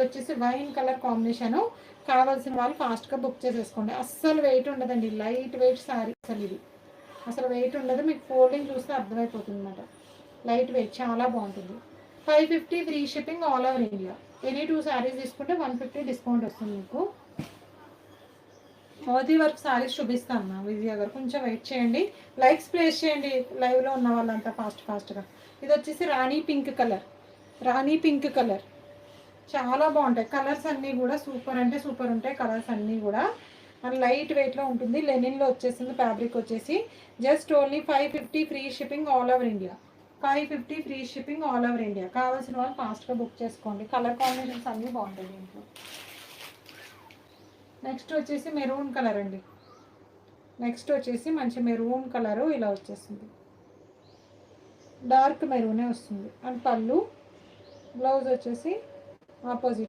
వచ్చేసి wine colour combination. కావాల్సిన వాళ్ళు ఫాస్ట్గా బుక్ చేసేసుకోండి. అస్సలు వెయిట్ ఉండదండి, లైట్ వెయిట్ శారీ. అసలు ఇది అసలు వెయిట్ ఉండదు, మీకు ఫోల్డింగ్ చూస్తే అర్థమైపోతుంది అనమాట. లైట్ వెయిట్ చాలా బాగుంటుంది. 550 free shipping all over India. Any 2 saris తీసుకుంటే 150 డిస్కౌంట్ వస్తుంది మీకు. మోదీ వర్క్ శారీస్ చూపిస్తాను నా విజయ గారు, కొంచెం వెయిట్ చేయండి, లైక్స్ ప్లేస్ చేయండి లైవ్లో ఉన్న వాళ్ళంతా ఫాస్ట్గా. ఇది వచ్చేసి రాణి పింక్ కలర్, రాణి పింక్ కలర్ చాలా బాగుంటాయి. కలర్స్ అన్నీ కూడా సూపర్ అంటే సూపర్ ఉంటాయి. కలర్స్ అన్నీ కూడా అండ్ లైట్ వెయిట్లో ఉంటుంది. లెనిన్లో వచ్చేసింది ఫ్యాబ్రిక్ వచ్చేసి. Just only 550 free shipping all over India. 550 free shipping all over India. కావాల్సిన వాళ్ళు ఫాస్ట్గా బుక్ చేసుకోండి. కలర్ కాంబినేషన్స్ అన్నీ బాగుంటాయి దీంట్లో. నెక్స్ట్ వచ్చేసి మెరూన్ కలర్ అండి. నెక్స్ట్ వచ్చేసి మంచి మెరూన్ కలరు ఇలా వచ్చేస్తుంది, డార్క్ మెరూనే వస్తుంది. అండ్ పళ్ళు, బ్లౌజ్ వచ్చేసి ఆపోజిట్.